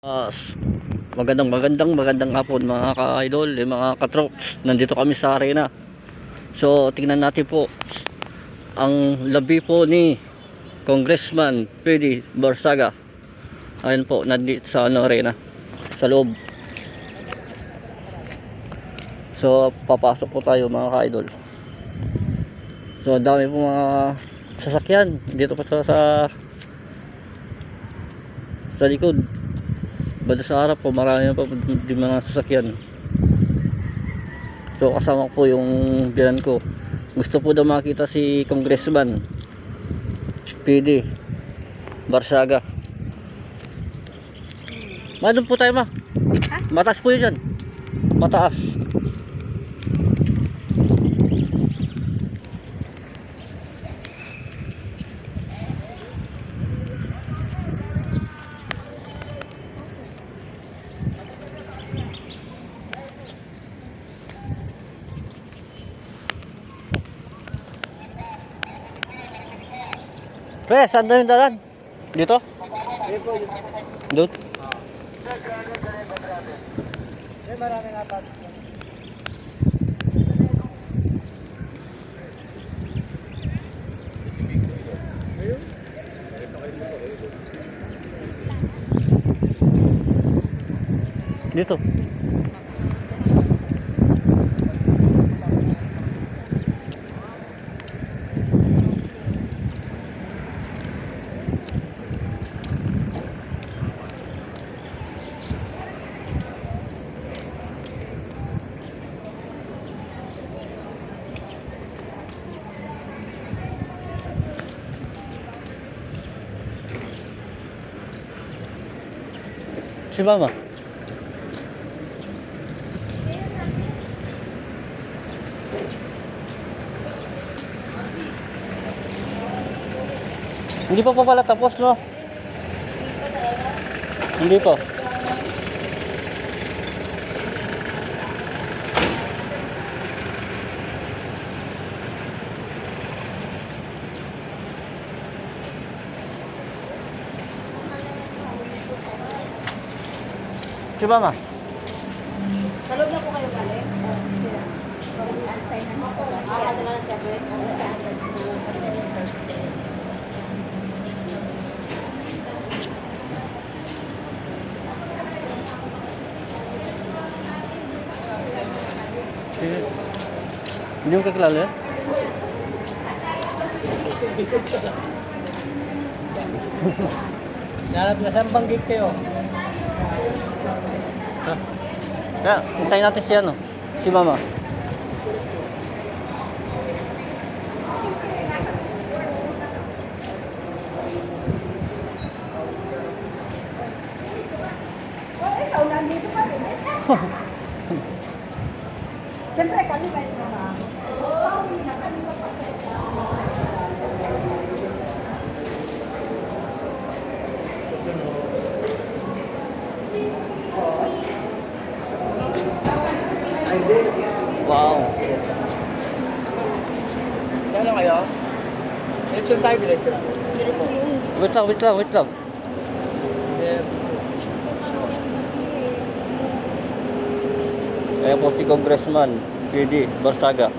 Ah, magandang hapon mga ka-idol, mga ka-troops. Nandito kami sa arena. So, tingnan natin po ang labi po ni Congressman P.D. Barsaga. Ayun po, nandito sa arena, sa loob. So, papasok po tayo mga ka-idol. So, dami po mga sasakyan dito pa sa likod. Banda sa harap po, marami pa din mga sasakyan. So kasama po yung biyan ko. Gusto po daw makita si Congressman P.D. Barsaga. Doon po tayo, ma. Mataas po yun dyan. Mataas. Pre, saan daw yung dalan? Dito? Doon? Maraming apat. Dito. Si Mama. Hindi pa pala tapos, no? Hindi pa. Si Mama. Sa loob na po kayo galing? Ansay na po. Ano na lang si address? Hindi mo kakilala yan? Nalap na saan banggit kayo? Ha? Kaya, hintayin natin si ano? Si Mama. Ikaw, nandito pa rin. Siyempre, kami ba yung mga? Wow. Kailan kayo? Diretso tayo, diretso lang. Wait lang. Kaya po si Congressman P.D. Barsaga.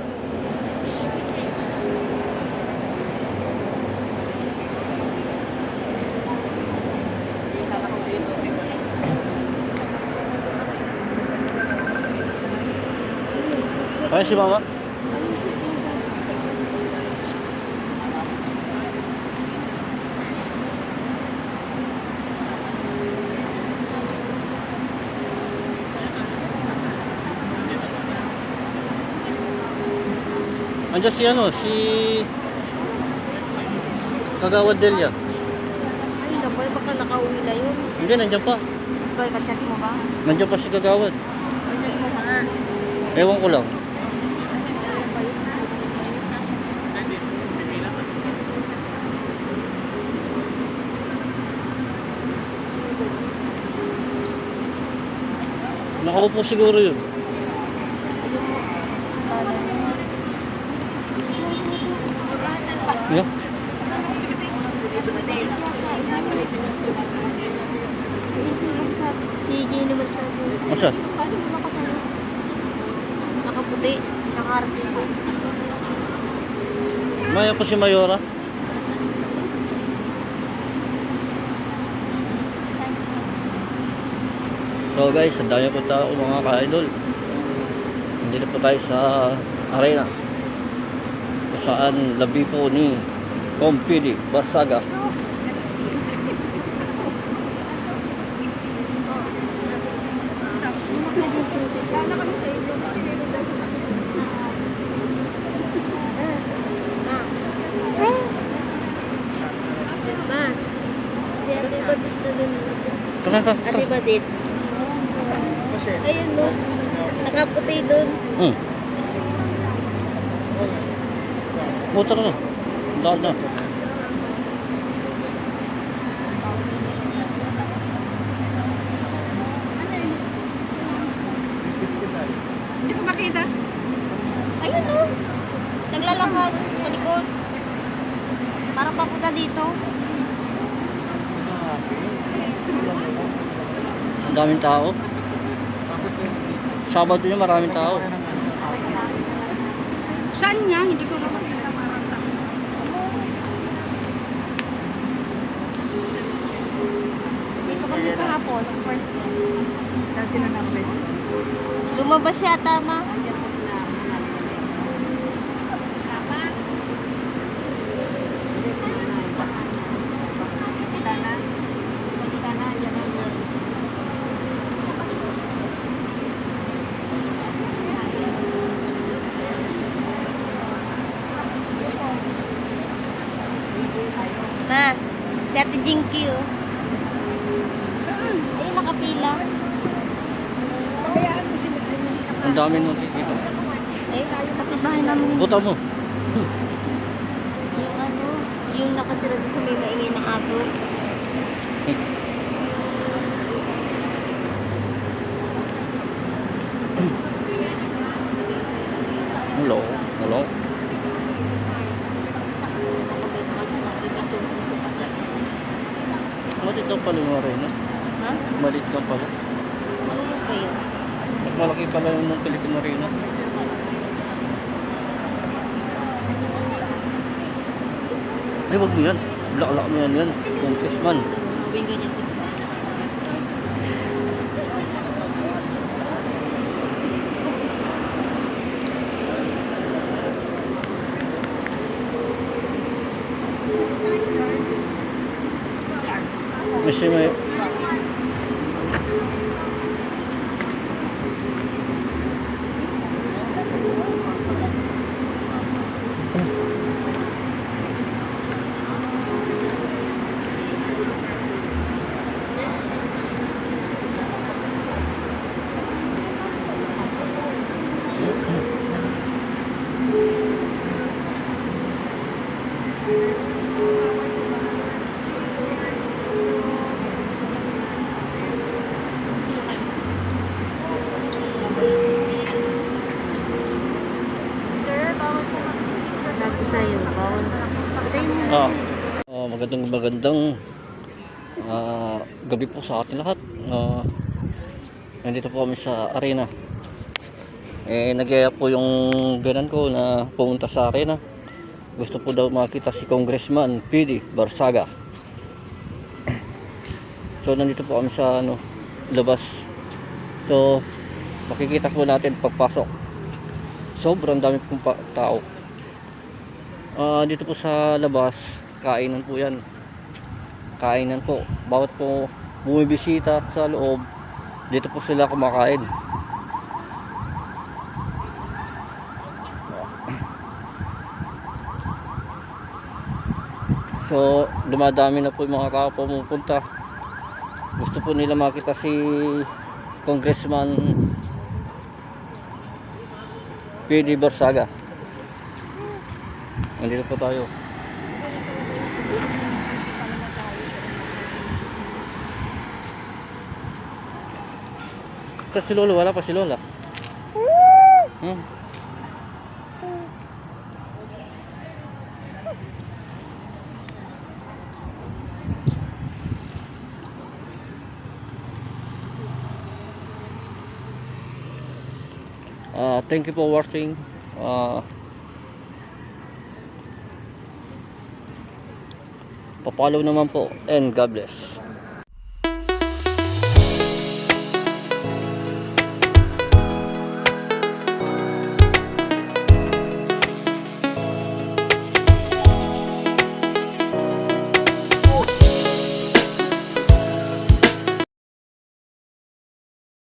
Ayan si Mama. Andiyan si ano, si Kagawad Delia. Ay, naboy, baka nakauwi na yun. Hindi, nandiyan pa. Ikaw, ikachat mo ba? Nandiyan pa si Kagawad. Ikachat mo ba? Ewan ko lang. Nakaupo siguro yun. Yeah. Hindi naman siya. Asa? Kasi mo nakatalo. Nakaputi. Nakaharapin ko. Maya po si Mayora. So guys, ang dami po tao mga ka-idol. Nandito po tayo sa arena. Kung saan labi po ni Compili Barsaga. Tara, tara, Ate tara. Badit. Ayun no. Nakaputi doon. Oh, tara na. Daan na. Hindi ko makita. Ayun no. Naglalakad sa likod. Parang papunta dito. Ang daming tao. Sabado yun, maraming tao. Saan niya? Hindi ko naman makita parang dito kami kahapon. Saan sila namin? Lumabas yata, ma. Ma, si Ate Jinky oh. Saan? Ayun, nakapila. Pabayaan mo sila. Ang dami nung kikita. Eh, kapitbahay namin. Buta mo. Yung ano, yung nakatira doon sa may maingay na aso. Hello. Hello. Malit lang pala yung arena. Ha? Malit lang pala. Ano ba yun? Mas malaki pala yung ng Philippine Arena. Ay, wag mo yan. Blaklak mo yan yan. Yung Chrisman. Gawin ganyan. Kasi may... Sabi sa'yo, bawal. Patayin mo na. Magandang gabi po sa atin lahat. Nandito po kami sa arena. Nagyaya po yung ganan ko na pumunta sa arena. Gusto po daw makita si Congressman PD Barsaga. So nandito po kami sa labas. So makikita po natin pagpasok. Sobrang dami pong tao. Dito po sa labas, kainan po yan. Kainan po. Bawat po bumibisita sa loob, dito po sila kumakain. So dumadami na po yung mga tao pumupunta. Gusto po nila makita si Congressman PD Barsaga. Nandito po tayo. Sa si Lola, wala pa si Lola. Thank you for watching. Pa-follow naman po and God bless.